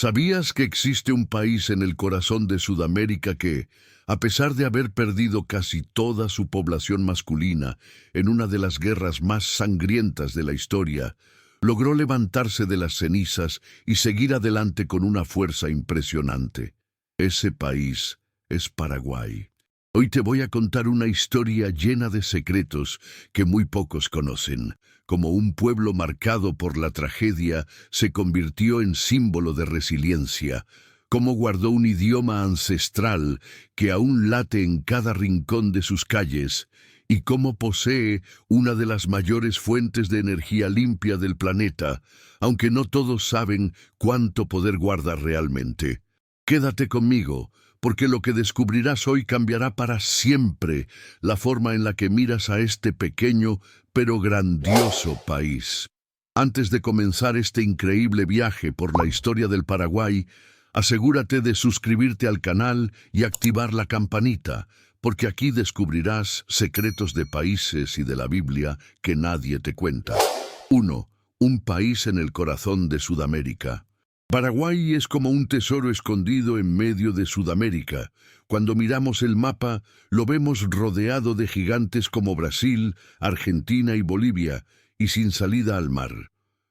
¿Sabías que existe un país en el corazón de Sudamérica que, a pesar de haber perdido casi toda su población masculina en una de las guerras más sangrientas de la historia, logró levantarse de las cenizas y seguir adelante con una fuerza impresionante? Ese país es Paraguay. Hoy te voy a contar una historia llena de secretos que muy pocos conocen. Como un pueblo marcado por la tragedia, se convirtió en símbolo de resiliencia. Cómo guardó un idioma ancestral que aún late en cada rincón de sus calles, y cómo posee una de las mayores fuentes de energía limpia del planeta, aunque no todos saben cuánto poder guarda realmente. Quédate conmigo, porque lo que descubrirás hoy cambiará para siempre la forma en la que miras a este pequeño pero grandioso país. Antes de comenzar este increíble viaje por la historia del Paraguay, asegúrate de suscribirte al canal y activar la campanita, porque aquí descubrirás secretos de países y de la Biblia que nadie te cuenta. 1. Un país en el corazón de Sudamérica. Paraguay es como un tesoro escondido en medio de Sudamérica. Cuando miramos el mapa, lo vemos rodeado de gigantes como Brasil, Argentina y Bolivia, y sin salida al mar.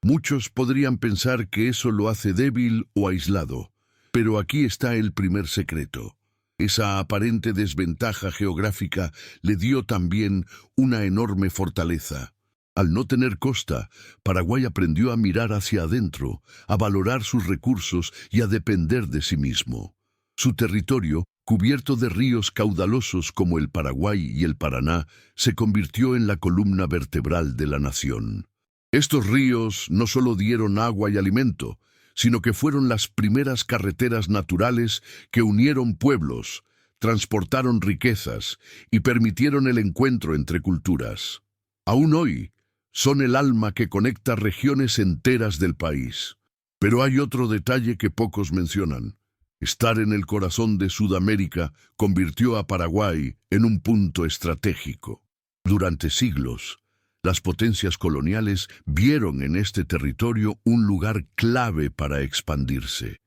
Muchos podrían pensar que eso lo hace débil o aislado, pero aquí está el primer secreto. Esa aparente desventaja geográfica le dio también una enorme fortaleza. Al no tener costa, Paraguay aprendió a mirar hacia adentro, a valorar sus recursos y a depender de sí mismo. Su territorio, cubierto de ríos caudalosos como el Paraguay y el Paraná, se convirtió en la columna vertebral de la nación. Estos ríos no solo dieron agua y alimento, sino que fueron las primeras carreteras naturales que unieron pueblos, transportaron riquezas y permitieron el encuentro entre culturas. Aún hoy, son el alma que conecta regiones enteras del país. Pero hay otro detalle que pocos mencionan. Estar en el corazón de Sudamérica convirtió a Paraguay en un punto estratégico. Durante siglos, las potencias coloniales vieron en este territorio un lugar clave para expandirse.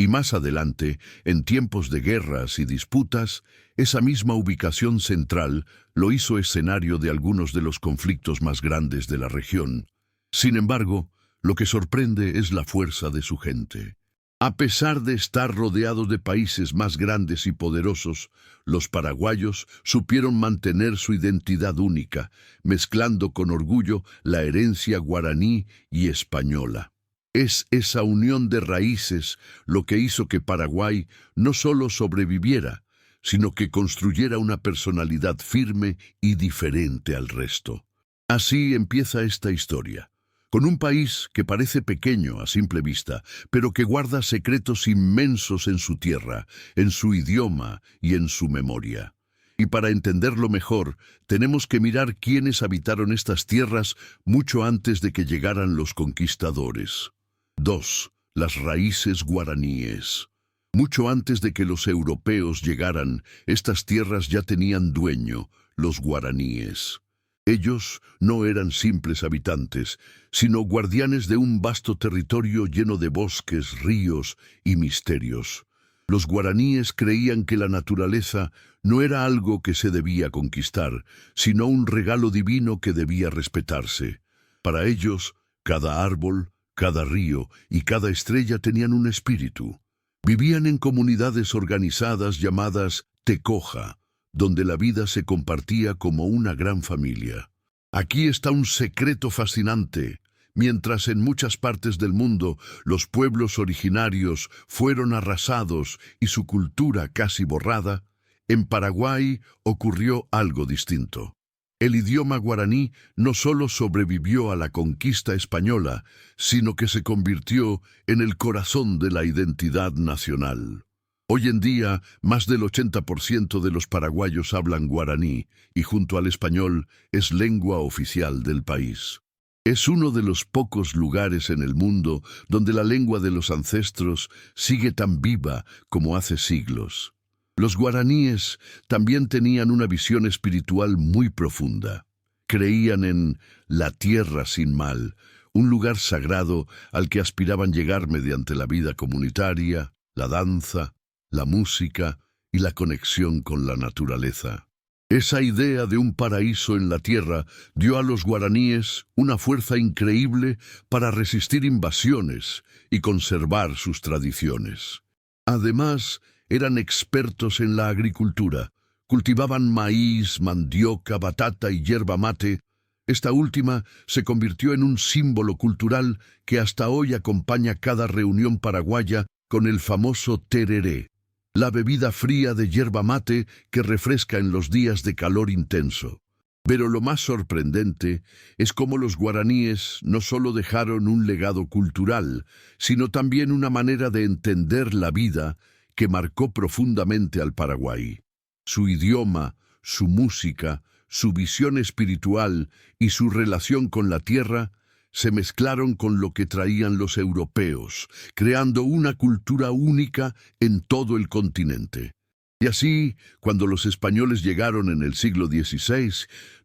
Y más adelante, en tiempos de guerras y disputas, esa misma ubicación central lo hizo escenario de algunos de los conflictos más grandes de la región. Sin embargo, lo que sorprende es la fuerza de su gente. A pesar de estar rodeados de países más grandes y poderosos, los paraguayos supieron mantener su identidad única, mezclando con orgullo la herencia guaraní y española. Es esa unión de raíces lo que hizo que Paraguay no solo sobreviviera, sino que construyera una personalidad firme y diferente al resto. Así empieza esta historia, con un país que parece pequeño a simple vista, pero que guarda secretos inmensos en su tierra, en su idioma y en su memoria. Y para entenderlo mejor, tenemos que mirar quiénes habitaron estas tierras mucho antes de que llegaran los conquistadores. 2. Las raíces guaraníes. Mucho antes de que los europeos llegaran, estas tierras ya tenían dueño, los guaraníes. Ellos no eran simples habitantes, sino guardianes de un vasto territorio lleno de bosques, ríos y misterios. Los guaraníes creían que la naturaleza no era algo que se debía conquistar, sino un regalo divino que debía respetarse. Para ellos, cada árbol, cada río y cada estrella tenían un espíritu. Vivían en comunidades organizadas llamadas tecoja, donde la vida se compartía como una gran familia. Aquí está un secreto fascinante. Mientras en muchas partes del mundo los pueblos originarios fueron arrasados y su cultura casi borrada, en Paraguay ocurrió algo distinto. El idioma guaraní no solo sobrevivió a la conquista española, sino que se convirtió en el corazón de la identidad nacional. Hoy en día, más del 80% de los paraguayos hablan guaraní y junto al español es lengua oficial del país. Es uno de los pocos lugares en el mundo donde la lengua de los ancestros sigue tan viva como hace siglos. Los guaraníes también tenían una visión espiritual muy profunda. Creían en la tierra sin mal, un lugar sagrado al que aspiraban llegar mediante la vida comunitaria, la danza, la música y la conexión con la naturaleza. Esa idea de un paraíso en la tierra dio a los guaraníes una fuerza increíble para resistir invasiones y conservar sus tradiciones. Además, eran expertos en la agricultura. Cultivaban maíz, mandioca, batata y yerba mate. Esta última se convirtió en un símbolo cultural que hasta hoy acompaña cada reunión paraguaya con el famoso tereré, la bebida fría de yerba mate que refresca en los días de calor intenso. Pero lo más sorprendente es cómo los guaraníes no solo dejaron un legado cultural, sino también una manera de entender la vida que marcó profundamente al Paraguay. Su idioma, su música, su visión espiritual y su relación con la tierra se mezclaron con lo que traían los europeos, creando una cultura única en todo el continente. Y así, cuando los españoles llegaron en el siglo XVI,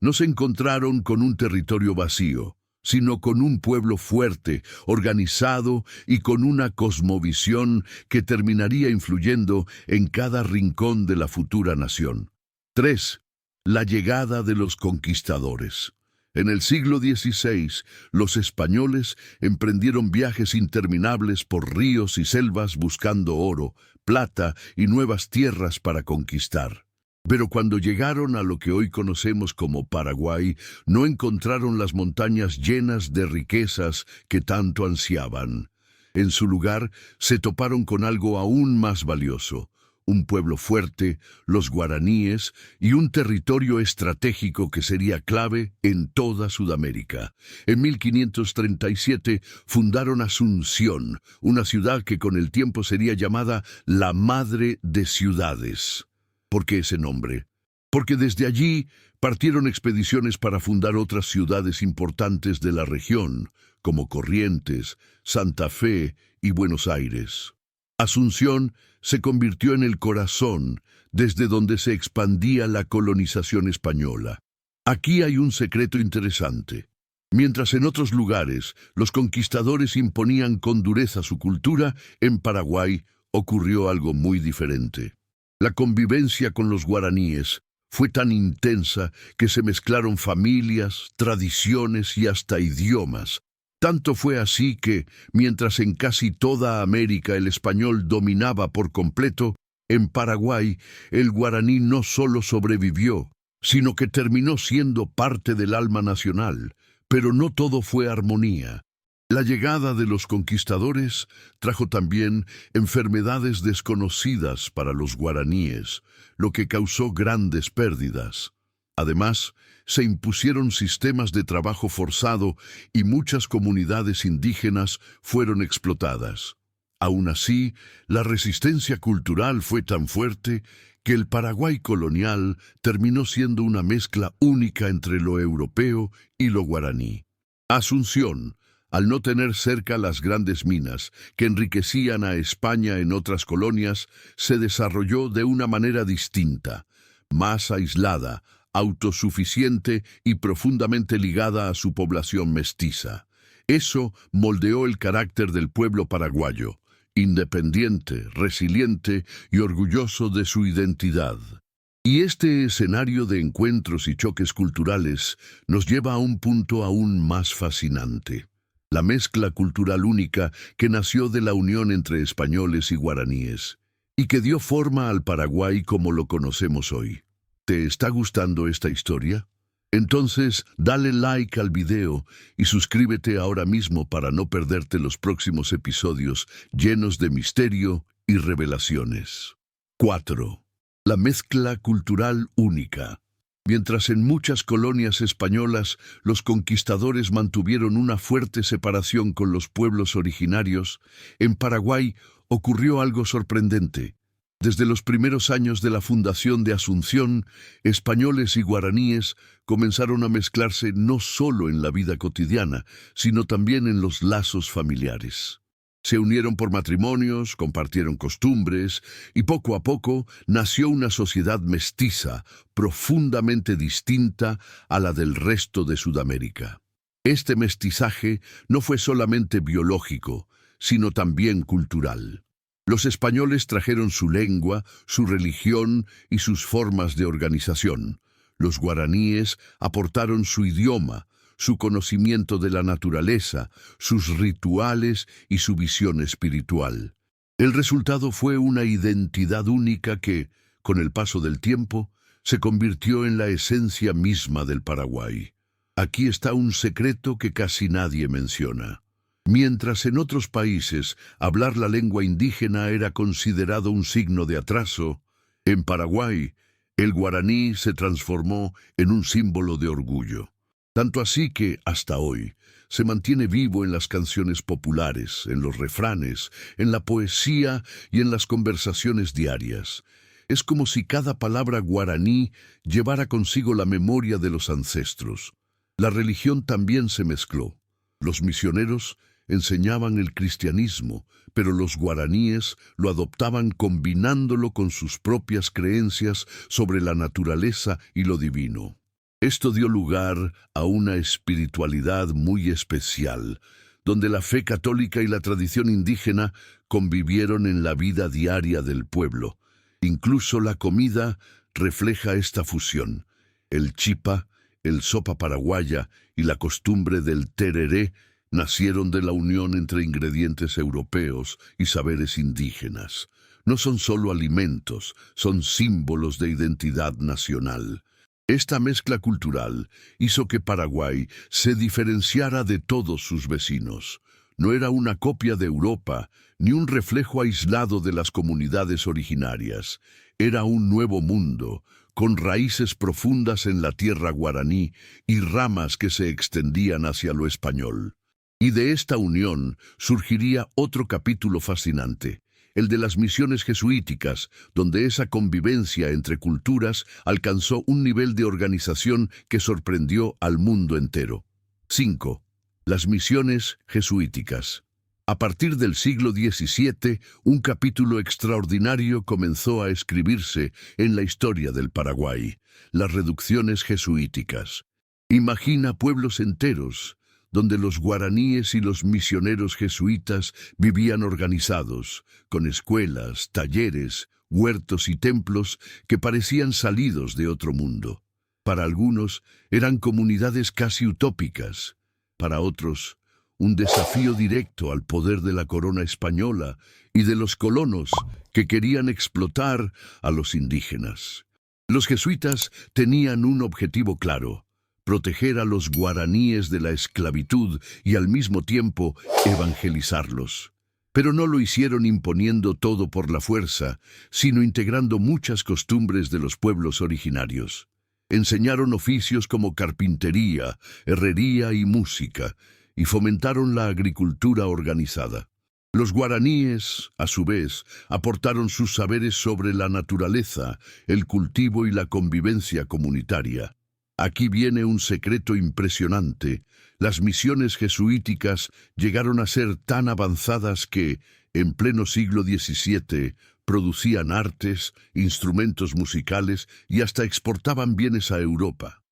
no se encontraron con un territorio vacío, sino con un pueblo fuerte, organizado y con una cosmovisión que terminaría influyendo en cada rincón de la futura nación. 3. La llegada de los conquistadores. En el siglo XVI, los españoles emprendieron viajes interminables por ríos y selvas buscando oro, plata y nuevas tierras para conquistar. Pero cuando llegaron a lo que hoy conocemos como Paraguay, no encontraron las montañas llenas de riquezas que tanto ansiaban. En su lugar, se toparon con algo aún más valioso: un pueblo fuerte, los guaraníes y un territorio estratégico que sería clave en toda Sudamérica. En 1537 fundaron Asunción, una ciudad que con el tiempo sería llamada la Madre de Ciudades. ¿Por qué ese nombre? Porque desde allí partieron expediciones para fundar otras ciudades importantes de la región, como Corrientes, Santa Fe y Buenos Aires. Asunción se convirtió en el corazón desde donde se expandía la colonización española. Aquí hay un secreto interesante. Mientras en otros lugares los conquistadores imponían con dureza su cultura, en Paraguay ocurrió algo muy diferente. La convivencia con los guaraníes fue tan intensa que se mezclaron familias, tradiciones y hasta idiomas. Tanto fue así que, mientras en casi toda América el español dominaba por completo, en Paraguay el guaraní no solo sobrevivió, sino que terminó siendo parte del alma nacional. Pero no todo fue armonía. La llegada de los conquistadores trajo también enfermedades desconocidas para los guaraníes, lo que causó grandes pérdidas. Además, se impusieron sistemas de trabajo forzado y muchas comunidades indígenas fueron explotadas. Aún así, la resistencia cultural fue tan fuerte que el Paraguay colonial terminó siendo una mezcla única entre lo europeo y lo guaraní. Asunción, al no tener cerca las grandes minas que enriquecían a España en otras colonias, se desarrolló de una manera distinta, más aislada, autosuficiente y profundamente ligada a su población mestiza. Eso moldeó el carácter del pueblo paraguayo, independiente, resiliente y orgulloso de su identidad. Y este escenario de encuentros y choques culturales nos lleva a un punto aún más fascinante: la mezcla cultural única que nació de la unión entre españoles y guaraníes, y que dio forma al Paraguay como lo conocemos hoy. ¿Te está gustando esta historia? Entonces, dale like al video y suscríbete ahora mismo para no perderte los próximos episodios llenos de misterio y revelaciones. 4. La mezcla cultural única. Mientras en muchas colonias españolas los conquistadores mantuvieron una fuerte separación con los pueblos originarios, en Paraguay ocurrió algo sorprendente. Desde los primeros años de la fundación de Asunción, españoles y guaraníes comenzaron a mezclarse no solo en la vida cotidiana, sino también en los lazos familiares. Se unieron por matrimonios, compartieron costumbres, y poco a poco nació una sociedad mestiza, profundamente distinta a la del resto de Sudamérica. Este mestizaje no fue solamente biológico, sino también cultural. Los españoles trajeron su lengua, su religión y sus formas de organización. Los guaraníes aportaron su idioma, su conocimiento de la naturaleza, sus rituales y su visión espiritual. El resultado fue una identidad única que, con el paso del tiempo, se convirtió en la esencia misma del Paraguay. Aquí está un secreto que casi nadie menciona. Mientras en otros países hablar la lengua indígena era considerado un signo de atraso, en Paraguay el guaraní se transformó en un símbolo de orgullo. Tanto así que, hasta hoy, se mantiene vivo en las canciones populares, en los refranes, en la poesía y en las conversaciones diarias. Es como si cada palabra guaraní llevara consigo la memoria de los ancestros. La religión también se mezcló. Los misioneros enseñaban el cristianismo, pero los guaraníes lo adoptaban combinándolo con sus propias creencias sobre la naturaleza y lo divino. Esto dio lugar a una espiritualidad muy especial, donde la fe católica y la tradición indígena convivieron en la vida diaria del pueblo. Incluso la comida refleja esta fusión. El chipa, el sopa paraguaya y la costumbre del tereré nacieron de la unión entre ingredientes europeos y saberes indígenas. No son solo alimentos, son símbolos de identidad nacional. Esta mezcla cultural hizo que Paraguay se diferenciara de todos sus vecinos. No era una copia de Europa, ni un reflejo aislado de las comunidades originarias. Era un nuevo mundo, con raíces profundas en la tierra guaraní y ramas que se extendían hacia lo español. Y de esta unión surgiría otro capítulo fascinante, el de las misiones jesuíticas, donde esa convivencia entre culturas alcanzó un nivel de organización que sorprendió al mundo entero. 5. Las misiones jesuíticas. A partir del siglo XVII, un capítulo extraordinario comenzó a escribirse en la historia del Paraguay, las reducciones jesuíticas. Imagina pueblos enteros, donde los guaraníes y los misioneros jesuitas vivían organizados, con escuelas, talleres, huertos y templos que parecían salidos de otro mundo. Para algunos eran comunidades casi utópicas, para otros un desafío directo al poder de la corona española y de los colonos que querían explotar a los indígenas. Los jesuitas tenían un objetivo claro: proteger a los guaraníes de la esclavitud y al mismo tiempo evangelizarlos. Pero no lo hicieron imponiendo todo por la fuerza, sino integrando muchas costumbres de los pueblos originarios. Enseñaron oficios como carpintería, herrería y música, y fomentaron la agricultura organizada. Los guaraníes, a su vez, aportaron sus saberes sobre la naturaleza, el cultivo y la convivencia comunitaria. Aquí viene un secreto impresionante. Las misiones jesuíticas llegaron a ser tan avanzadas que, en pleno siglo XVII, producían artes, instrumentos musicales y hasta exportaban bienes a Europa.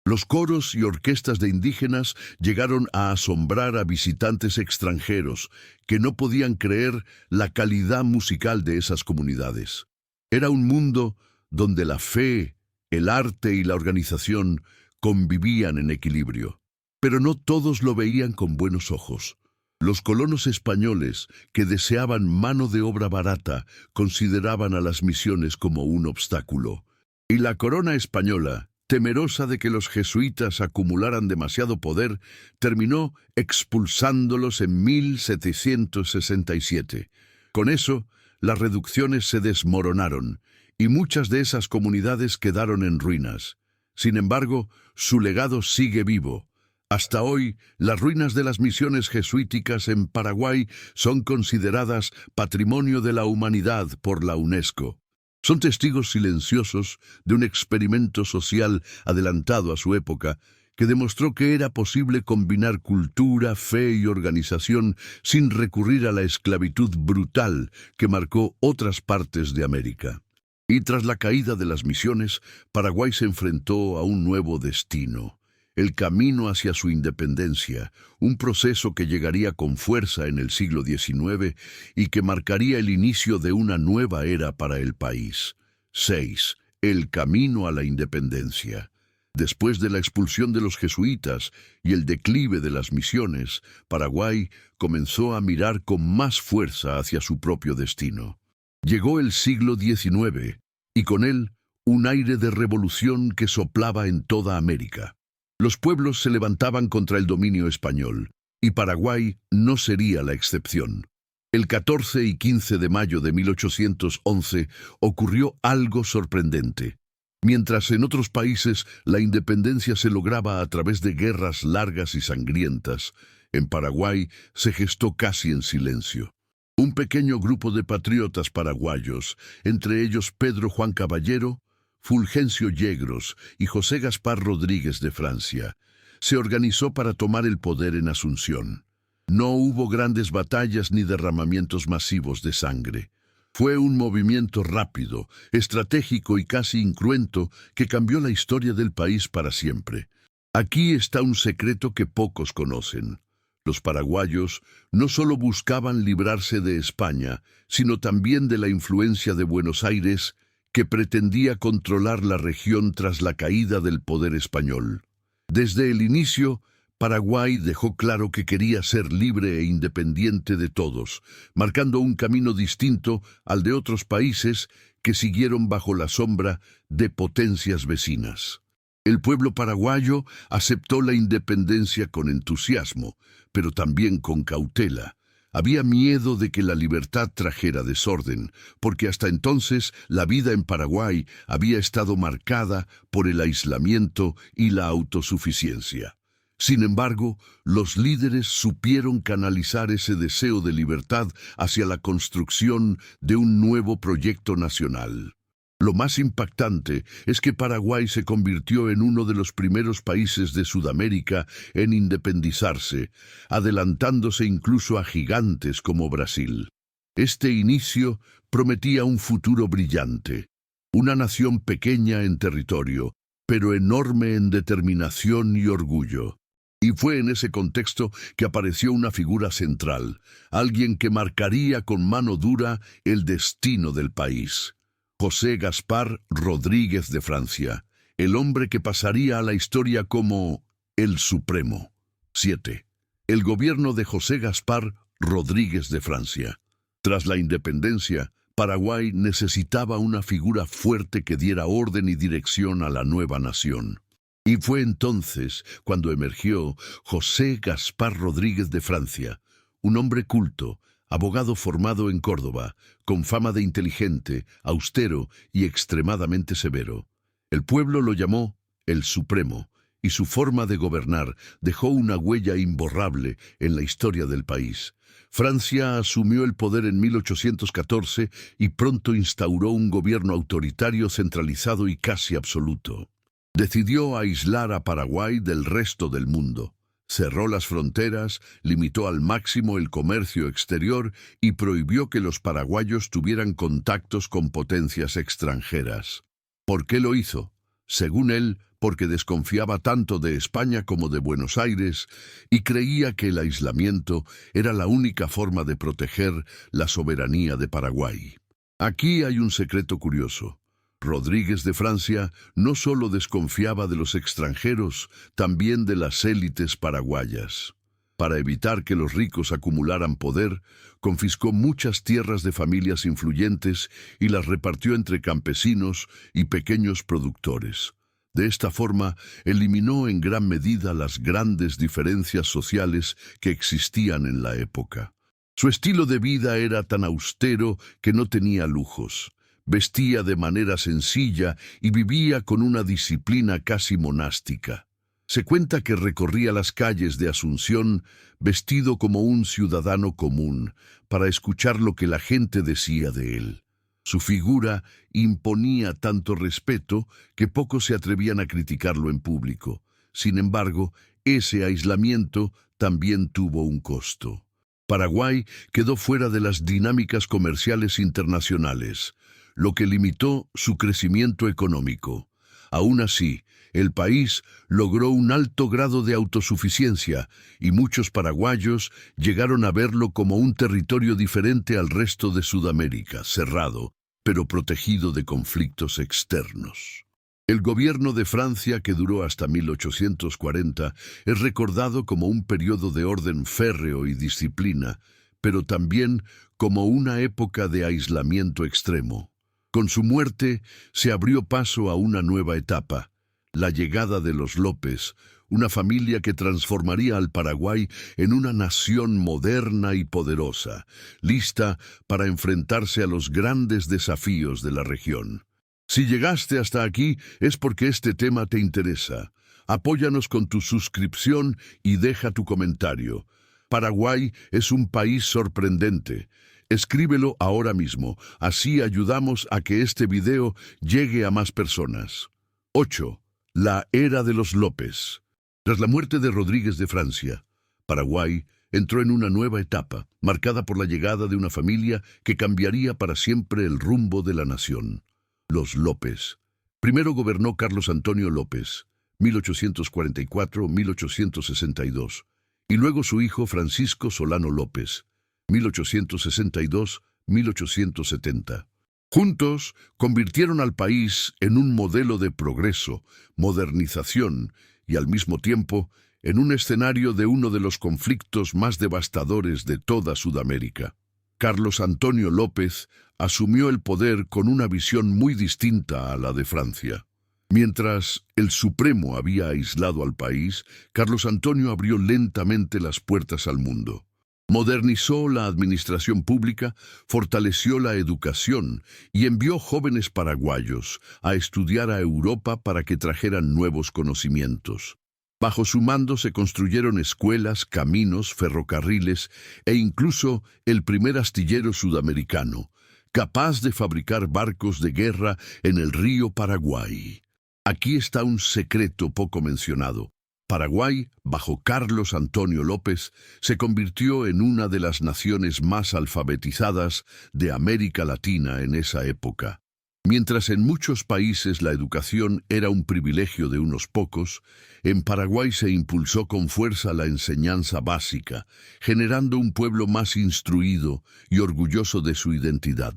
Los coros y orquestas de indígenas llegaron a asombrar a visitantes extranjeros que no podían creer la calidad musical de esas comunidades. Era un mundo donde la fe, el arte y la organización convivían en equilibrio. Pero no todos lo veían con buenos ojos. Los colonos españoles, que deseaban mano de obra barata, consideraban a las misiones como un obstáculo. Y la corona española, temerosa de que los jesuitas acumularan demasiado poder, terminó expulsándolos en 1767. Con eso, las reducciones se desmoronaron, y muchas de esas comunidades quedaron en ruinas. Sin embargo, su legado sigue vivo. Hasta hoy, las ruinas de las misiones jesuíticas en Paraguay son consideradas Patrimonio de la Humanidad por la UNESCO. Son testigos silenciosos de un experimento social adelantado a su época que demostró que era posible combinar cultura, fe y organización sin recurrir a la esclavitud brutal que marcó otras partes de América. Y tras la caída de las misiones, Paraguay se enfrentó a un nuevo destino: el camino hacia su independencia, un proceso que llegaría con fuerza en el siglo XIX y que marcaría el inicio de una nueva era para el país. 6. El camino a la independencia. Después de la expulsión de los jesuitas y el declive de las misiones, Paraguay comenzó a mirar con más fuerza hacia su propio destino. Llegó el siglo XIX, y con él un aire de revolución que soplaba en toda América. Los pueblos se levantaban contra el dominio español, y Paraguay no sería la excepción. El 14 y 15 de mayo de 1811 ocurrió algo sorprendente. Mientras en otros países la independencia se lograba a través de guerras largas y sangrientas, en Paraguay se gestó casi en silencio. Un pequeño grupo de patriotas paraguayos, entre ellos Pedro Juan Caballero, Fulgencio Yegros y José Gaspar Rodríguez de Francia, se organizó para tomar el poder en Asunción. No hubo grandes batallas ni derramamientos masivos de sangre. Fue un movimiento rápido, estratégico y casi incruento que cambió la historia del país para siempre. Aquí está un secreto que pocos conocen. Los paraguayos no solo buscaban librarse de España, sino también de la influencia de Buenos Aires, que pretendía controlar la región tras la caída del poder español. Desde el inicio, Paraguay dejó claro que quería ser libre e independiente de todos, marcando un camino distinto al de otros países que siguieron bajo la sombra de potencias vecinas. El pueblo paraguayo aceptó la independencia con entusiasmo, pero también con cautela. Había miedo de que la libertad trajera desorden, porque hasta entonces la vida en Paraguay había estado marcada por el aislamiento y la autosuficiencia. Sin embargo, los líderes supieron canalizar ese deseo de libertad hacia la construcción de un nuevo proyecto nacional. Lo más impactante es que Paraguay se convirtió en uno de los primeros países de Sudamérica en independizarse, adelantándose incluso a gigantes como Brasil. Este inicio prometía un futuro brillante, una nación pequeña en territorio, pero enorme en determinación y orgullo. Y fue en ese contexto que apareció una figura central, alguien que marcaría con mano dura el destino del país. José Gaspar Rodríguez de Francia, el hombre que pasaría a la historia como el Supremo. 7. El gobierno de José Gaspar Rodríguez de Francia. Tras la independencia, Paraguay necesitaba una figura fuerte que diera orden y dirección a la nueva nación. Y fue entonces cuando emergió José Gaspar Rodríguez de Francia, un hombre culto, abogado formado en Córdoba, con fama de inteligente, austero y extremadamente severo. El pueblo lo llamó el Supremo, y su forma de gobernar dejó una huella imborrable en la historia del país. Francia asumió el poder en 1814 y pronto instauró un gobierno autoritario centralizado y casi absoluto. Decidió aislar a Paraguay del resto del mundo. Cerró las fronteras, limitó al máximo el comercio exterior y prohibió que los paraguayos tuvieran contactos con potencias extranjeras. ¿Por qué lo hizo? Según él, porque desconfiaba tanto de España como de Buenos Aires y creía que el aislamiento era la única forma de proteger la soberanía de Paraguay. Aquí hay un secreto curioso. Rodríguez de Francia no solo desconfiaba de los extranjeros, también de las élites paraguayas. Para evitar que los ricos acumularan poder, confiscó muchas tierras de familias influyentes y las repartió entre campesinos y pequeños productores. De esta forma, eliminó en gran medida las grandes diferencias sociales que existían en la época. Su estilo de vida era tan austero que no tenía lujos. Vestía de manera sencilla y vivía con una disciplina casi monástica. Se cuenta que recorría las calles de Asunción vestido como un ciudadano común para escuchar lo que la gente decía de él. Su figura imponía tanto respeto que pocos se atrevían a criticarlo en público. Sin embargo, ese aislamiento también tuvo un costo. Paraguay quedó fuera de las dinámicas comerciales internacionales, lo que limitó su crecimiento económico. Aún así, El país logró un alto grado de autosuficiencia y muchos paraguayos llegaron a verlo como un territorio diferente al resto de Sudamérica, cerrado, pero protegido de conflictos externos. El gobierno de Francia, que duró hasta 1840, es recordado como un periodo de orden férreo y disciplina, pero también como una época de aislamiento extremo. Con su muerte se abrió paso a una nueva etapa, la llegada de los López, una familia que transformaría al Paraguay en una nación moderna y poderosa, lista para enfrentarse a los grandes desafíos de la región. Si llegaste hasta aquí es porque este tema te interesa. Apóyanos con tu suscripción y deja tu comentario. Paraguay es un país sorprendente. Escríbelo ahora mismo, así ayudamos a que este video llegue a más personas. 8. La era de los López. Tras la muerte de Rodríguez de Francia, Paraguay entró en una nueva etapa, marcada por la llegada de una familia que cambiaría para siempre el rumbo de la nación. Los López. Primero gobernó Carlos Antonio López, 1844-1862, y luego su hijo Francisco Solano López, 1862-1870. Juntos convirtieron al país en un modelo de progreso, modernización y al mismo tiempo en un escenario de uno de los conflictos más devastadores de toda Sudamérica. Carlos Antonio López asumió el poder con una visión muy distinta a la de Francia. Mientras el Supremo había aislado al país, Carlos Antonio abrió lentamente las puertas al mundo. Modernizó la administración pública, fortaleció la educación y envió jóvenes paraguayos a estudiar a Europa para que trajeran nuevos conocimientos. Bajo su mando se construyeron escuelas, caminos, ferrocarriles e incluso el primer astillero sudamericano, capaz de fabricar barcos de guerra en el río Paraguay. Aquí está un secreto poco mencionado. Paraguay, bajo Carlos Antonio López, se convirtió en una de las naciones más alfabetizadas de América Latina en esa época. Mientras en muchos países la educación era un privilegio de unos pocos, en Paraguay se impulsó con fuerza la enseñanza básica, generando un pueblo más instruido y orgulloso de su identidad.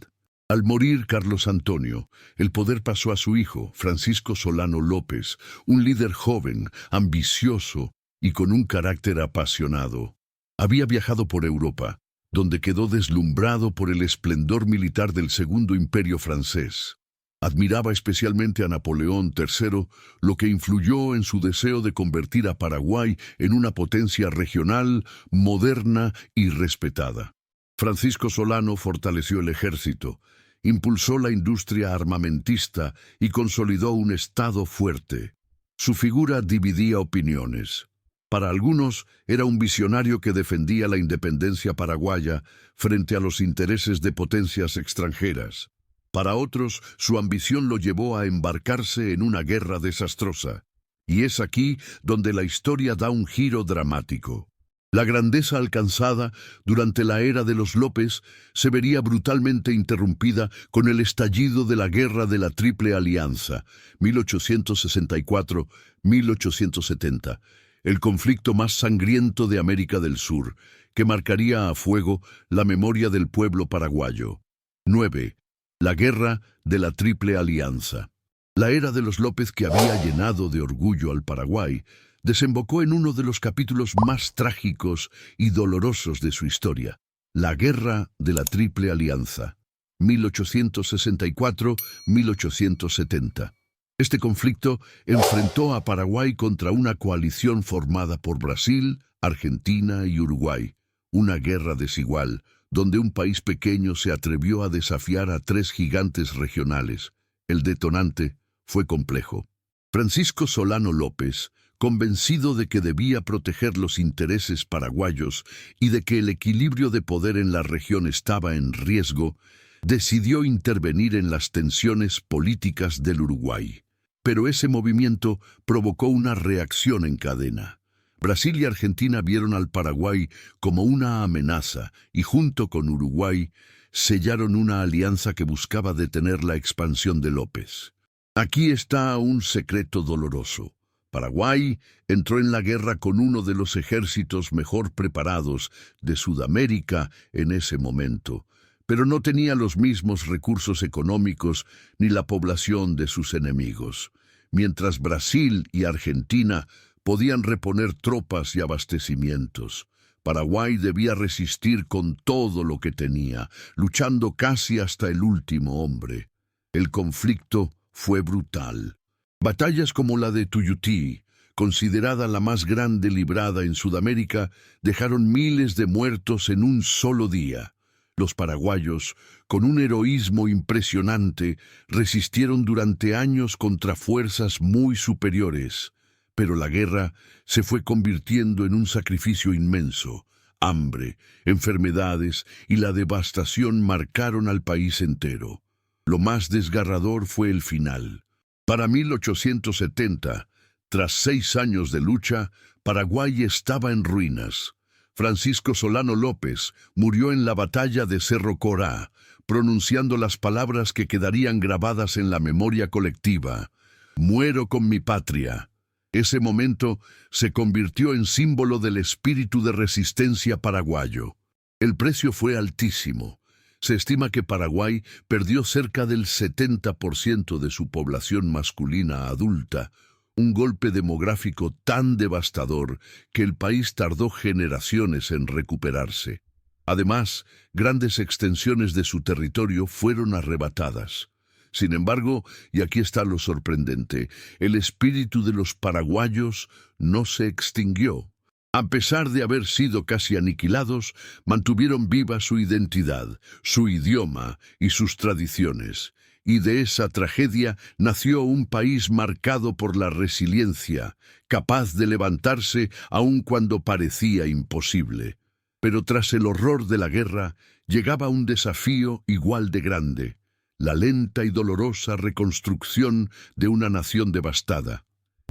Al morir Carlos Antonio, el poder pasó a su hijo, Francisco Solano López, un líder joven, ambicioso y con un carácter apasionado. Había viajado por Europa, donde quedó deslumbrado por el esplendor militar del Segundo Imperio francés. Admiraba especialmente a Napoleón III, lo que influyó en su deseo de convertir a Paraguay en una potencia regional, moderna y respetada. Francisco Solano fortaleció el ejército, impulsó la industria armamentista y consolidó un Estado fuerte. Su figura dividía opiniones. Para algunos era un visionario que defendía la independencia paraguaya frente a los intereses de potencias extranjeras. Para otros, su ambición lo llevó a embarcarse en una guerra desastrosa. Y es aquí donde la historia da un giro dramático. La grandeza alcanzada durante la era de los López se vería brutalmente interrumpida con el estallido de la Guerra de la Triple Alianza, 1864-1870, el conflicto más sangriento de América del Sur, que marcaría a fuego la memoria del pueblo paraguayo. 9. La Guerra de la Triple Alianza. La era de los López, que había llenado de orgullo al Paraguay, desembocó en uno de los capítulos más trágicos y dolorosos de su historia, la Guerra de la Triple Alianza, 1864-1870. Este conflicto enfrentó a Paraguay contra una coalición formada por Brasil, Argentina y Uruguay, una guerra desigual, donde un país pequeño se atrevió a desafiar a tres gigantes regionales. El detonante fue complejo. Francisco Solano López, convencido de que debía proteger los intereses paraguayos y de que el equilibrio de poder en la región estaba en riesgo, decidió intervenir en las tensiones políticas del Uruguay. Pero ese movimiento provocó una reacción en cadena. Brasil y Argentina vieron al Paraguay como una amenaza y junto con Uruguay sellaron una alianza que buscaba detener la expansión de López. Aquí está un secreto doloroso. Paraguay entró en la guerra con uno de los ejércitos mejor preparados de Sudamérica en ese momento, pero no tenía los mismos recursos económicos ni la población de sus enemigos. Mientras Brasil y Argentina podían reponer tropas y abastecimientos, Paraguay debía resistir con todo lo que tenía, luchando casi hasta el último hombre. El conflicto fue brutal. Batallas como la de Tuyutí, considerada la más grande librada en Sudamérica, dejaron miles de muertos en un solo día. Los paraguayos, con un heroísmo impresionante, resistieron durante años contra fuerzas muy superiores. Pero la guerra se fue convirtiendo en un sacrificio inmenso. Hambre, enfermedades y la devastación marcaron al país entero. Lo más desgarrador fue el final. Para 1870, tras 6 años de lucha, Paraguay estaba en ruinas. Francisco Solano López murió en la batalla de Cerro Corá, pronunciando las palabras que quedarían grabadas en la memoria colectiva: «Muero con mi patria». Ese momento se convirtió en símbolo del espíritu de resistencia paraguayo. El precio fue altísimo. Se estima que Paraguay perdió cerca del 70% de su población masculina adulta, un golpe demográfico tan devastador que el país tardó generaciones en recuperarse. Además, grandes extensiones de su territorio fueron arrebatadas. Sin embargo, y aquí está lo sorprendente, el espíritu de los paraguayos no se extinguió. A pesar de haber sido casi aniquilados, mantuvieron viva su identidad, su idioma y sus tradiciones. Y de esa tragedia nació un país marcado por la resiliencia, capaz de levantarse aun cuando parecía imposible. Pero tras el horror de la guerra, llegaba un desafío igual de grande: la lenta y dolorosa reconstrucción de una nación devastada.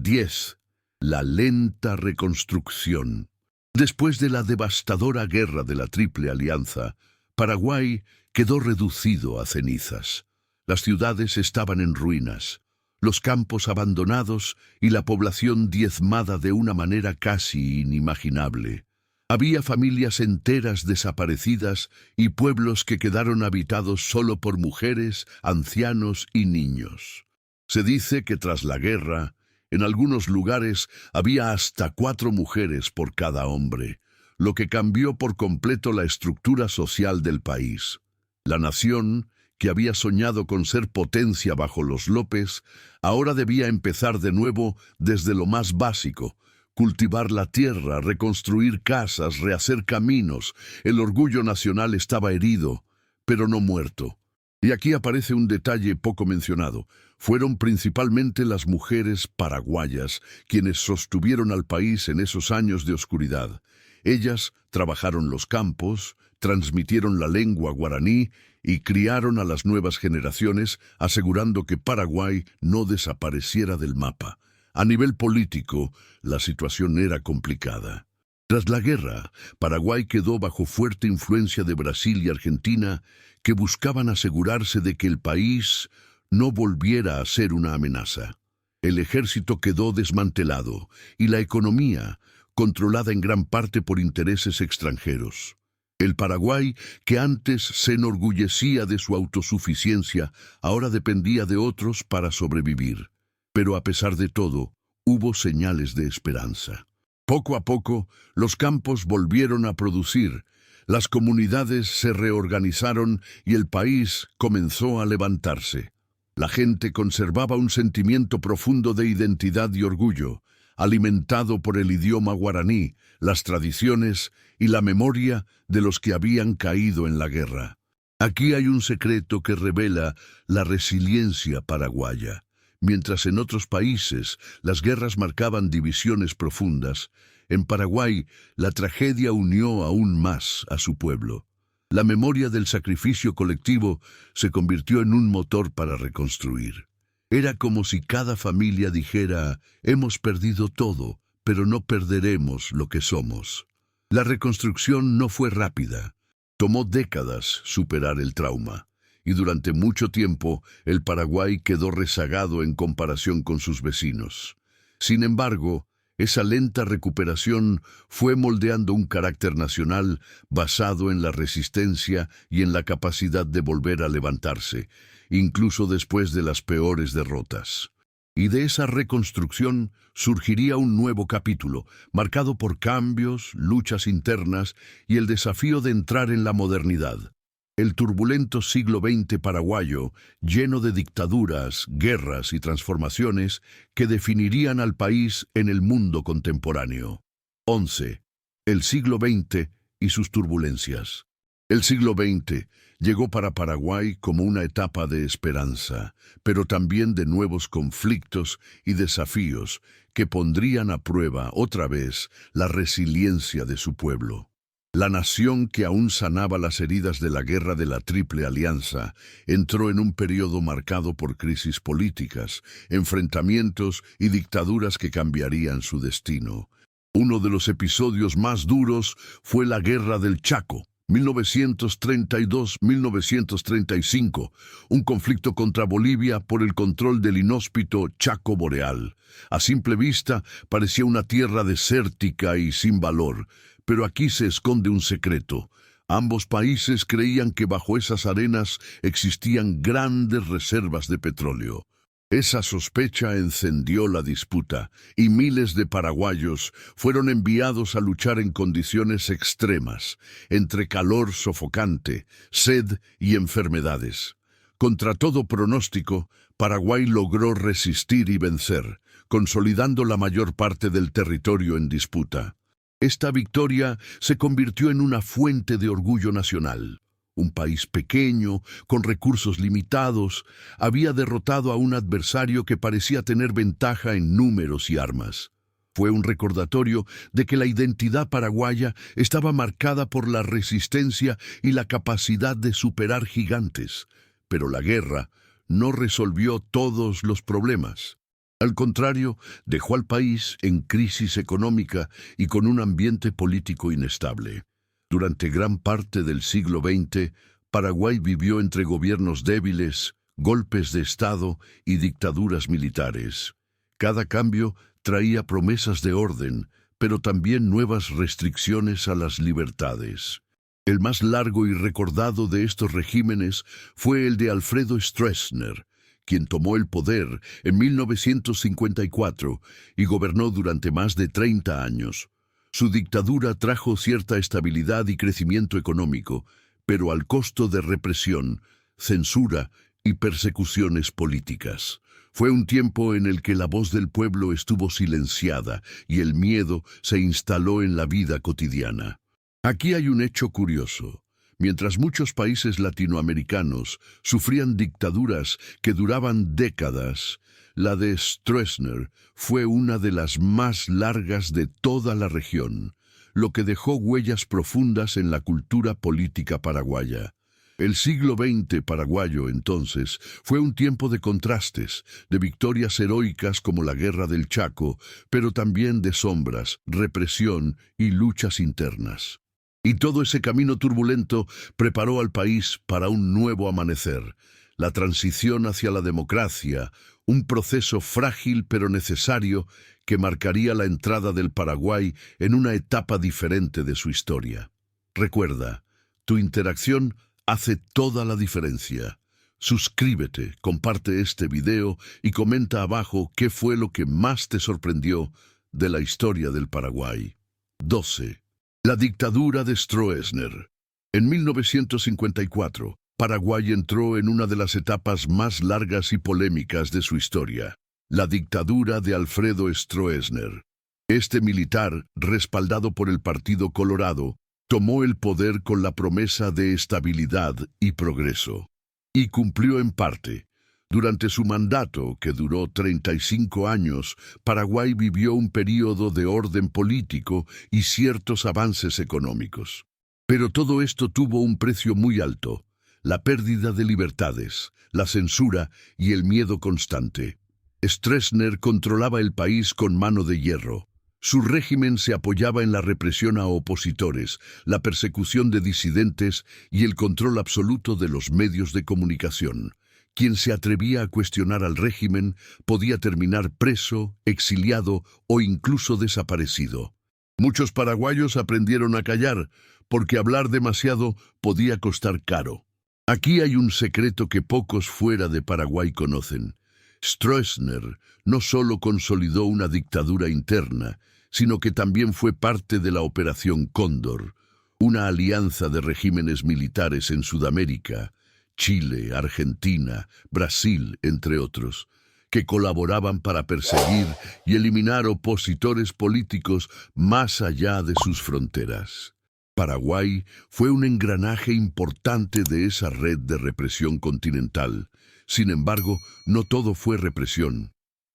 10. La lenta reconstrucción. Después de la devastadora guerra de la Triple Alianza, Paraguay quedó reducido a cenizas. Las ciudades estaban en ruinas, los campos abandonados y la población diezmada de una manera casi inimaginable. Había familias enteras desaparecidas y pueblos que quedaron habitados solo por mujeres, ancianos y niños. Se dice que tras la guerra, en algunos lugares había hasta 4 mujeres por cada hombre, lo que cambió por completo la estructura social del país. La nación, que había soñado con ser potencia bajo los López, ahora debía empezar de nuevo desde lo más básico: cultivar la tierra, reconstruir casas, rehacer caminos. El orgullo nacional estaba herido, pero no muerto. Y aquí aparece un detalle poco mencionado. Fueron principalmente las mujeres paraguayas quienes sostuvieron al país en esos años de oscuridad. Ellas trabajaron los campos, transmitieron la lengua guaraní y criaron a las nuevas generaciones, asegurando que Paraguay no desapareciera del mapa. A nivel político, la situación era complicada. Tras la guerra, Paraguay quedó bajo fuerte influencia de Brasil y Argentina, que buscaban asegurarse de que el país no volviera a ser una amenaza. El ejército quedó desmantelado y la economía controlada en gran parte por intereses extranjeros. El Paraguay, que antes se enorgullecía de su autosuficiencia, ahora dependía de otros para sobrevivir. Pero a pesar de todo, hubo señales de esperanza. Poco a poco, los campos volvieron a producir, las comunidades se reorganizaron y el país comenzó a levantarse. La gente conservaba un sentimiento profundo de identidad y orgullo, alimentado por el idioma guaraní, las tradiciones y la memoria de los que habían caído en la guerra. Aquí hay un secreto que revela la resiliencia paraguaya. Mientras en otros países las guerras marcaban divisiones profundas, en Paraguay la tragedia unió aún más a su pueblo. La memoria del sacrificio colectivo se convirtió en un motor para reconstruir. Era como si cada familia dijera: hemos perdido todo, pero no perderemos lo que somos. La reconstrucción no fue rápida. Tomó décadas superar el trauma. y durante mucho tiempo el Paraguay quedó rezagado en comparación con sus vecinos. Sin embargo, esa lenta recuperación fue moldeando un carácter nacional basado en la resistencia y en la capacidad de volver a levantarse, incluso después de las peores derrotas. Y de esa reconstrucción surgiría un nuevo capítulo, marcado por cambios, luchas internas y el desafío de entrar en la modernidad. El turbulento siglo XX paraguayo, lleno de dictaduras, guerras y transformaciones que definirían al país en el mundo contemporáneo. 11. El siglo XX y sus turbulencias. El siglo XX llegó para Paraguay como una etapa de esperanza, pero también de nuevos conflictos y desafíos que pondrían a prueba otra vez la resiliencia de su pueblo. La nación que aún sanaba las heridas de la guerra de la Triple Alianza entró en un periodo marcado por crisis políticas, enfrentamientos y dictaduras que cambiarían su destino. Uno de los episodios más duros fue la Guerra del Chaco, 1932-1935, un conflicto contra Bolivia por el control del inhóspito Chaco Boreal. A simple vista parecía una tierra desértica y sin valor, pero aquí se esconde un secreto. Ambos países creían que bajo esas arenas existían grandes reservas de petróleo. Esa sospecha encendió la disputa y miles de paraguayos fueron enviados a luchar en condiciones extremas, entre calor sofocante, sed y enfermedades. Contra todo pronóstico, Paraguay logró resistir y vencer, consolidando la mayor parte del territorio en disputa. Esta victoria se convirtió en una fuente de orgullo nacional. Un país pequeño, con recursos limitados, había derrotado a un adversario que parecía tener ventaja en números y armas. Fue un recordatorio de que la identidad paraguaya estaba marcada por la resistencia y la capacidad de superar gigantes. Pero la guerra no resolvió todos los problemas. Al contrario, dejó al país en crisis económica y con un ambiente político inestable. Durante gran parte del siglo XX, Paraguay vivió entre gobiernos débiles, golpes de Estado y dictaduras militares. Cada cambio traía promesas de orden, pero también nuevas restricciones a las libertades. El más largo y recordado de estos regímenes fue el de Alfredo Stroessner, quien tomó el poder en 1954 y gobernó durante más de 30 años. Su dictadura trajo cierta estabilidad y crecimiento económico, pero al costo de represión, censura y persecuciones políticas. Fue un tiempo en el que la voz del pueblo estuvo silenciada y el miedo se instaló en la vida cotidiana. Aquí hay un hecho curioso. Mientras muchos países latinoamericanos sufrían dictaduras que duraban décadas, la de Stroessner fue una de las más largas de toda la región, lo que dejó huellas profundas en la cultura política paraguaya. El siglo XX paraguayo, entonces, fue un tiempo de contrastes, de victorias heroicas como la Guerra del Chaco, pero también de sombras, represión y luchas internas. Y todo ese camino turbulento preparó al país para un nuevo amanecer, la transición hacia la democracia, un proceso frágil pero necesario que marcaría la entrada del Paraguay en una etapa diferente de su historia. Recuerda, tu interacción hace toda la diferencia. Suscríbete, comparte este video y comenta abajo qué fue lo que más te sorprendió de la historia del Paraguay. 12. La dictadura de Stroessner. En 1954, Paraguay entró en una de las etapas más largas y polémicas de su historia, la dictadura de Alfredo Stroessner. Este militar, respaldado por el Partido Colorado, tomó el poder con la promesa de estabilidad y progreso. Y cumplió en parte. Durante su mandato, que duró 35 años, Paraguay vivió un período de orden político y ciertos avances económicos. Pero todo esto tuvo un precio muy alto: la pérdida de libertades, la censura y el miedo constante. Stroessner controlaba el país con mano de hierro. Su régimen se apoyaba en la represión a opositores, la persecución de disidentes y el control absoluto de los medios de comunicación. Quien se atrevía a cuestionar al régimen podía terminar preso, exiliado o incluso desaparecido. Muchos paraguayos aprendieron a callar, porque hablar demasiado podía costar caro. Aquí hay un secreto que pocos fuera de Paraguay conocen. Stroessner no solo consolidó una dictadura interna, sino que también fue parte de la Operación Cóndor, una alianza de regímenes militares en Sudamérica, Chile, Argentina, Brasil, entre otros, que colaboraban para perseguir y eliminar opositores políticos más allá de sus fronteras. Paraguay fue un engranaje importante de esa red de represión continental. Sin embargo, no todo fue represión.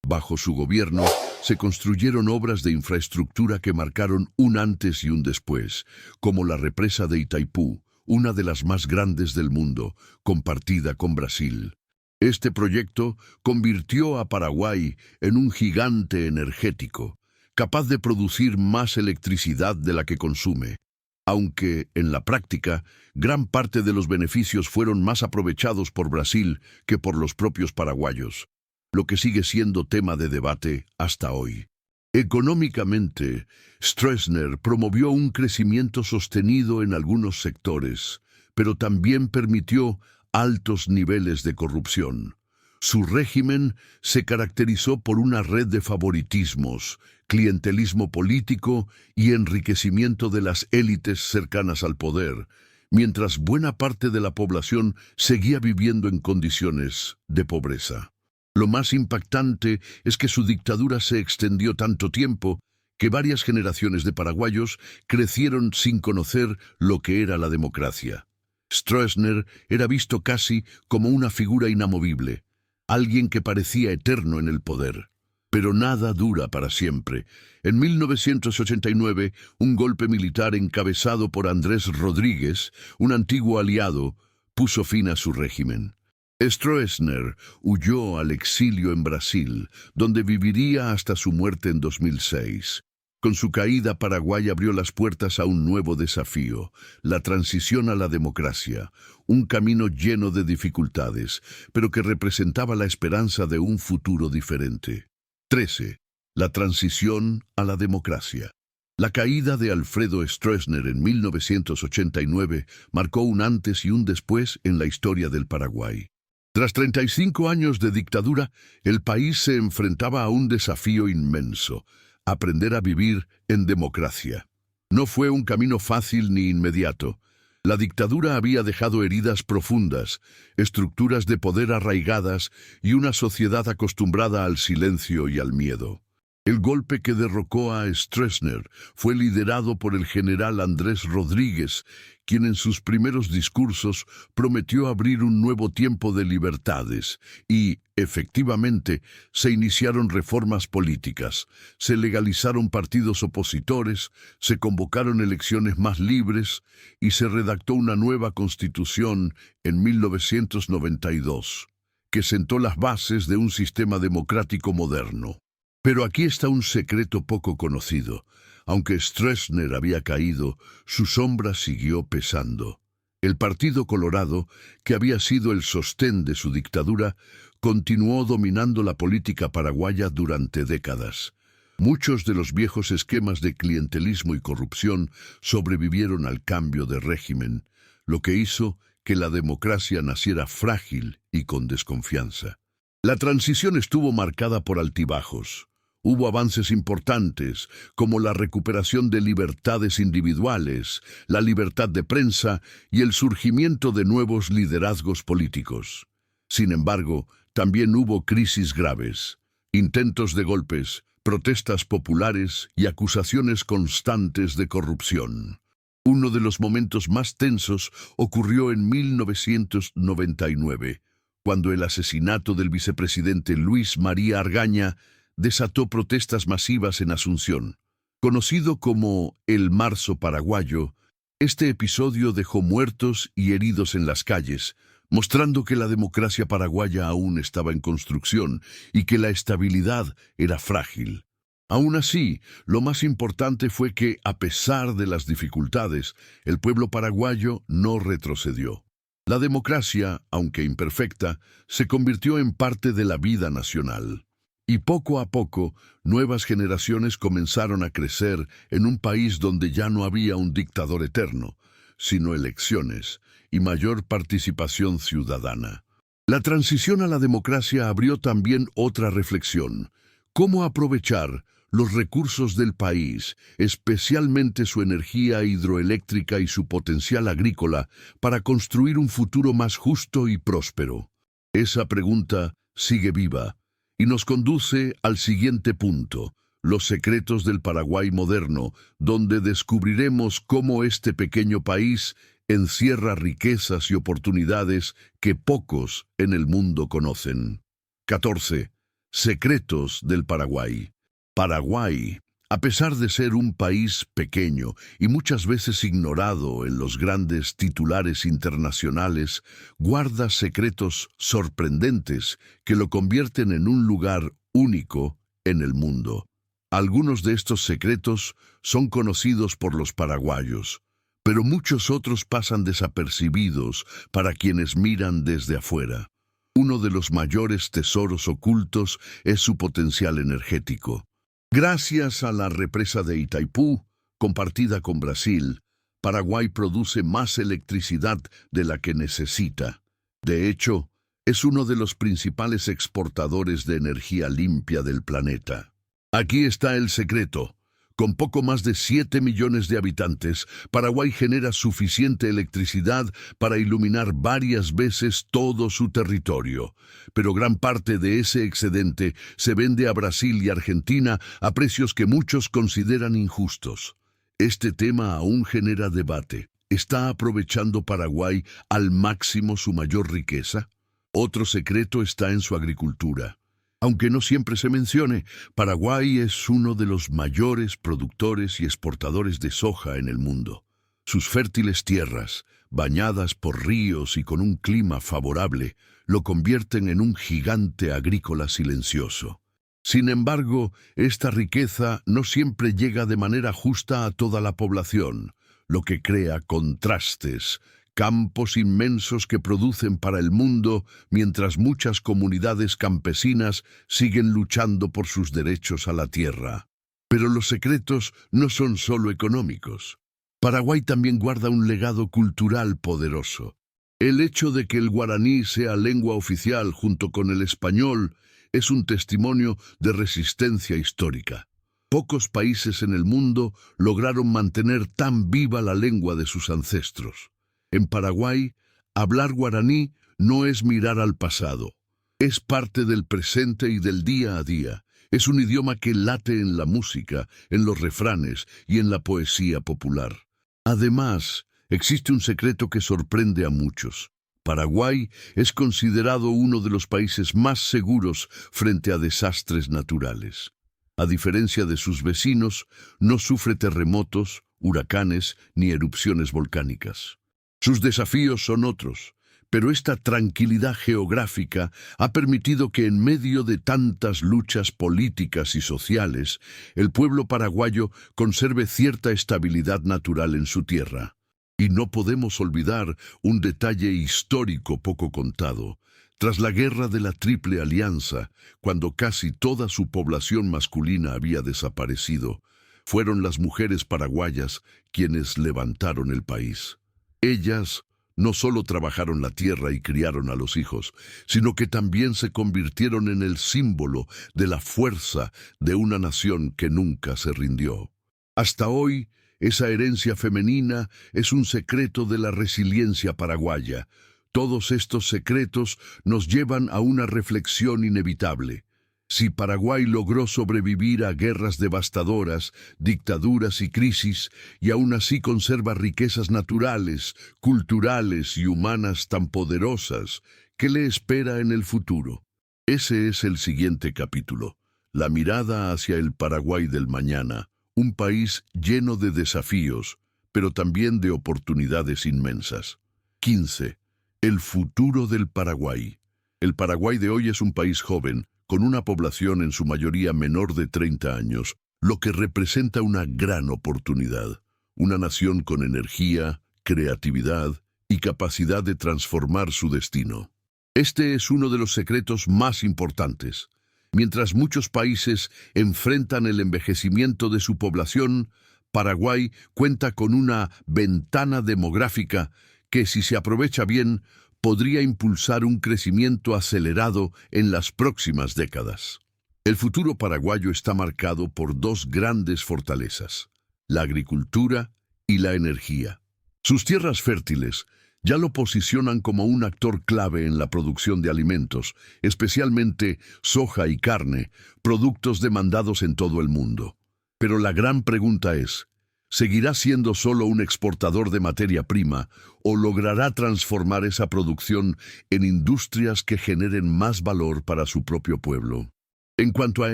Bajo su gobierno, se construyeron obras de infraestructura que marcaron un antes y un después, como la represa de Itaipú, una de las más grandes del mundo, compartida con Brasil. Este proyecto convirtió a Paraguay en un gigante energético, capaz de producir más electricidad de la que consume, aunque, en la práctica, gran parte de los beneficios fueron más aprovechados por Brasil que por los propios paraguayos, lo que sigue siendo tema de debate hasta hoy. Económicamente, Stroessner promovió un crecimiento sostenido en algunos sectores, pero también permitió altos niveles de corrupción. Su régimen se caracterizó por una red de favoritismos, clientelismo político y enriquecimiento de las élites cercanas al poder, mientras buena parte de la población seguía viviendo en condiciones de pobreza. Lo más impactante es que su dictadura se extendió tanto tiempo que varias generaciones de paraguayos crecieron sin conocer lo que era la democracia. Stroessner era visto casi como una figura inamovible, alguien que parecía eterno en el poder. Pero nada dura para siempre. En 1989, un golpe militar encabezado por Andrés Rodríguez, un antiguo aliado, puso fin a su régimen. Stroessner huyó al exilio en Brasil, donde viviría hasta su muerte en 2006. Con su caída, Paraguay abrió las puertas a un nuevo desafío, la transición a la democracia, un camino lleno de dificultades, pero que representaba la esperanza de un futuro diferente. 13. La transición a la democracia. La caída de Alfredo Stroessner en 1989 marcó un antes y un después en la historia del Paraguay. Tras 35 años de dictadura, el país se enfrentaba a un desafío inmenso: aprender a vivir en democracia. No fue un camino fácil ni inmediato. La dictadura había dejado heridas profundas, estructuras de poder arraigadas y una sociedad acostumbrada al silencio y al miedo. El golpe que derrocó a Stroessner fue liderado por el general Andrés Rodríguez, quien en sus primeros discursos prometió abrir un nuevo tiempo de libertades y, efectivamente, se iniciaron reformas políticas, se legalizaron partidos opositores, se convocaron elecciones más libres y se redactó una nueva constitución en 1992, que sentó las bases de un sistema democrático moderno. Pero aquí está un secreto poco conocido. Aunque Stroessner había caído, su sombra siguió pesando. El Partido Colorado, que había sido el sostén de su dictadura, continuó dominando la política paraguaya durante décadas. Muchos de los viejos esquemas de clientelismo y corrupción sobrevivieron al cambio de régimen, lo que hizo que la democracia naciera frágil y con desconfianza. La transición estuvo marcada por altibajos. Hubo avances importantes, como la recuperación de libertades individuales, la libertad de prensa y el surgimiento de nuevos liderazgos políticos. Sin embargo, también hubo crisis graves, intentos de golpes, protestas populares y acusaciones constantes de corrupción. Uno de los momentos más tensos ocurrió en 1999, cuando el asesinato del vicepresidente Luis María Argaña desató protestas masivas en Asunción. Conocido como el Marzo Paraguayo, este episodio dejó muertos y heridos en las calles, mostrando que la democracia paraguaya aún estaba en construcción y que la estabilidad era frágil. Aún así, lo más importante fue que, a pesar de las dificultades, el pueblo paraguayo no retrocedió. La democracia, aunque imperfecta, se convirtió en parte de la vida nacional. Y poco a poco, nuevas generaciones comenzaron a crecer en un país donde ya no había un dictador eterno, sino elecciones y mayor participación ciudadana. La transición a la democracia abrió también otra reflexión: ¿cómo aprovechar los recursos del país, especialmente su energía hidroeléctrica y su potencial agrícola, para construir un futuro más justo y próspero? Esa pregunta sigue viva y nos conduce al siguiente punto: los secretos del Paraguay moderno, donde descubriremos cómo este pequeño país encierra riquezas y oportunidades que pocos en el mundo conocen. 14. Secretos del Paraguay. Paraguay, a pesar de ser un país pequeño y muchas veces ignorado en los grandes titulares internacionales, guarda secretos sorprendentes que lo convierten en un lugar único en el mundo. Algunos de estos secretos son conocidos por los paraguayos, pero muchos otros pasan desapercibidos para quienes miran desde afuera. Uno de los mayores tesoros ocultos es su potencial energético. Gracias a la represa de Itaipú, compartida con Brasil, Paraguay produce más electricidad de la que necesita. De hecho, es uno de los principales exportadores de energía limpia del planeta. Aquí está el secreto. Con poco más de 7 millones de habitantes, Paraguay genera suficiente electricidad para iluminar varias veces todo su territorio. Pero gran parte de ese excedente se vende a Brasil y Argentina a precios que muchos consideran injustos. Este tema aún genera debate. ¿Está aprovechando Paraguay al máximo su mayor riqueza? Otro secreto está en su agricultura. Aunque no siempre se mencione, Paraguay es uno de los mayores productores y exportadores de soja en el mundo. Sus fértiles tierras, bañadas por ríos y con un clima favorable, lo convierten en un gigante agrícola silencioso. Sin embargo, esta riqueza no siempre llega de manera justa a toda la población, lo que crea contrastes. Campos inmensos que producen para el mundo, mientras muchas comunidades campesinas siguen luchando por sus derechos a la tierra. Pero los secretos no son solo económicos. Paraguay también guarda un legado cultural poderoso. El hecho de que el guaraní sea lengua oficial junto con el español es un testimonio de resistencia histórica. Pocos países en el mundo lograron mantener tan viva la lengua de sus ancestros. En Paraguay, hablar guaraní no es mirar al pasado. Es parte del presente y del día a día. Es un idioma que late en la música, en los refranes y en la poesía popular. Además, existe un secreto que sorprende a muchos. Paraguay es considerado uno de los países más seguros frente a desastres naturales. A diferencia de sus vecinos, no sufre terremotos, huracanes ni erupciones volcánicas. Sus desafíos son otros, pero esta tranquilidad geográfica ha permitido que en medio de tantas luchas políticas y sociales, el pueblo paraguayo conserve cierta estabilidad natural en su tierra. Y no podemos olvidar un detalle histórico poco contado. Tras la guerra de la Triple Alianza, cuando casi toda su población masculina había desaparecido, fueron las mujeres paraguayas quienes levantaron el país. Ellas no solo trabajaron la tierra y criaron a los hijos, sino que también se convirtieron en el símbolo de la fuerza de una nación que nunca se rindió. Hasta hoy, esa herencia femenina es un secreto de la resiliencia paraguaya. Todos estos secretos nos llevan a una reflexión inevitable. Si Paraguay logró sobrevivir a guerras devastadoras, dictaduras y crisis, y aún así conserva riquezas naturales, culturales y humanas tan poderosas, ¿qué le espera en el futuro? Ese es el siguiente capítulo, la mirada hacia el Paraguay del mañana, un país lleno de desafíos, pero también de oportunidades inmensas. 15. El futuro del Paraguay. El Paraguay de hoy es un país joven, con una población en su mayoría menor de 30 años, lo que representa una gran oportunidad. Una nación con energía, creatividad y capacidad de transformar su destino. Este es uno de los secretos más importantes. Mientras muchos países enfrentan el envejecimiento de su población, Paraguay cuenta con una ventana demográfica que, si se aprovecha bien, podría impulsar un crecimiento acelerado en las próximas décadas. El futuro paraguayo está marcado por dos grandes fortalezas: la agricultura y la energía. Sus tierras fértiles ya lo posicionan como un actor clave en la producción de alimentos, especialmente soja y carne, productos demandados en todo el mundo. Pero la gran pregunta es, ¿seguirá siendo solo un exportador de materia prima o logrará transformar esa producción en industrias que generen más valor para su propio pueblo? En cuanto a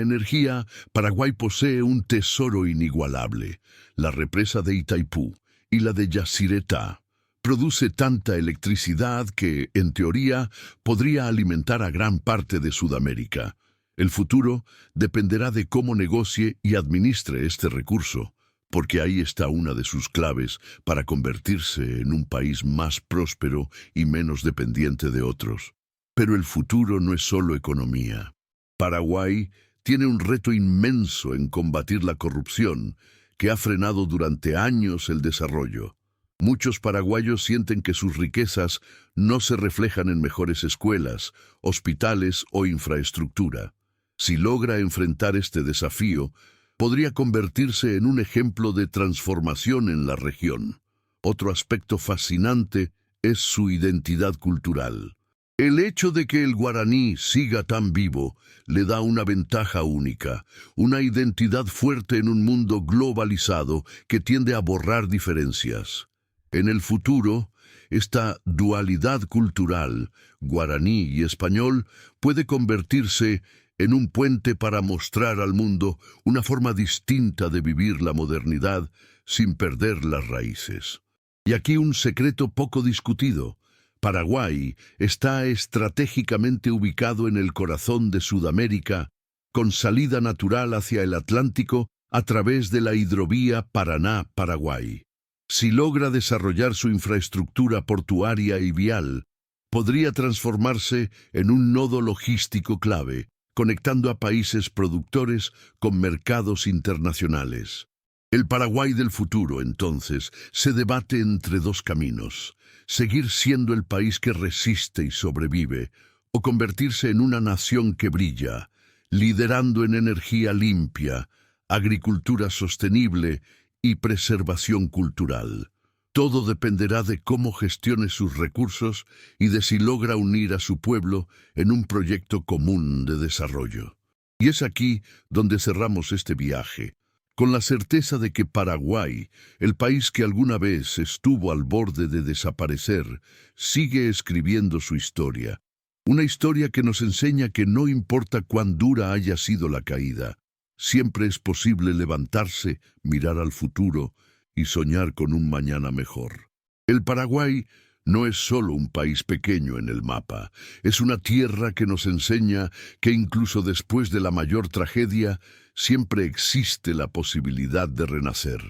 energía, Paraguay posee un tesoro inigualable: la represa de Itaipú y la de Yacyretá. Produce tanta electricidad que, en teoría, podría alimentar a gran parte de Sudamérica. El futuro dependerá de cómo negocie y administre este recurso, porque ahí está una de sus claves para convertirse en un país más próspero y menos dependiente de otros. Pero el futuro no es solo economía. Paraguay tiene un reto inmenso en combatir la corrupción, que ha frenado durante años el desarrollo. Muchos paraguayos sienten que sus riquezas no se reflejan en mejores escuelas, hospitales o infraestructura. Si logra enfrentar este desafío, podría convertirse en un ejemplo de transformación en la región. Otro aspecto fascinante es su identidad cultural. El hecho de que el guaraní siga tan vivo le da una ventaja única, una identidad fuerte en un mundo globalizado que tiende a borrar diferencias. En el futuro, esta dualidad cultural, guaraní y español, puede convertirse en un puente para mostrar al mundo una forma distinta de vivir la modernidad sin perder las raíces. Y aquí un secreto poco discutido: Paraguay está estratégicamente ubicado en el corazón de Sudamérica, con salida natural hacia el Atlántico a través de la hidrovía Paraná-Paraguay. Si logra desarrollar su infraestructura portuaria y vial, podría transformarse en un nodo logístico clave, conectando a países productores con mercados internacionales. El Paraguay del futuro, entonces, se debate entre dos caminos: seguir siendo el país que resiste y sobrevive, o convertirse en una nación que brilla, liderando en energía limpia, agricultura sostenible y preservación cultural. Todo dependerá de cómo gestione sus recursos y de si logra unir a su pueblo en un proyecto común de desarrollo. Y es aquí donde cerramos este viaje, con la certeza de que Paraguay, el país que alguna vez estuvo al borde de desaparecer, sigue escribiendo su historia. Una historia que nos enseña que no importa cuán dura haya sido la caída, siempre es posible levantarse, mirar al futuro y soñar con un mañana mejor. El Paraguay no es solo un país pequeño en el mapa, es una tierra que nos enseña que incluso después de la mayor tragedia, siempre existe la posibilidad de renacer.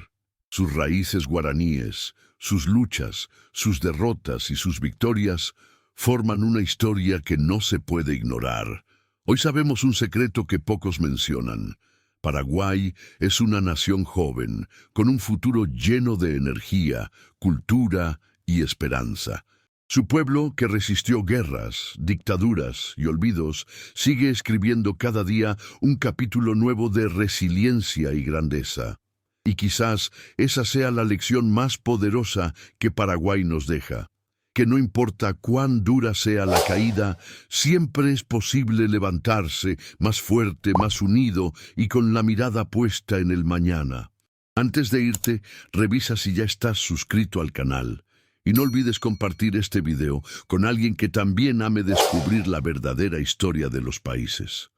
Sus raíces guaraníes, sus luchas, sus derrotas y sus victorias forman una historia que no se puede ignorar. Hoy sabemos un secreto que pocos mencionan: Paraguay es una nación joven, con un futuro lleno de energía, cultura y esperanza. Su pueblo, que resistió guerras, dictaduras y olvidos, sigue escribiendo cada día un capítulo nuevo de resiliencia y grandeza. Y quizás esa sea la lección más poderosa que Paraguay nos deja: que no importa cuán dura sea la caída, siempre es posible levantarse más fuerte, más unido y con la mirada puesta en el mañana. Antes de irte, revisa si ya estás suscrito al canal. Y no olvides compartir este video con alguien que también ame descubrir la verdadera historia de los países.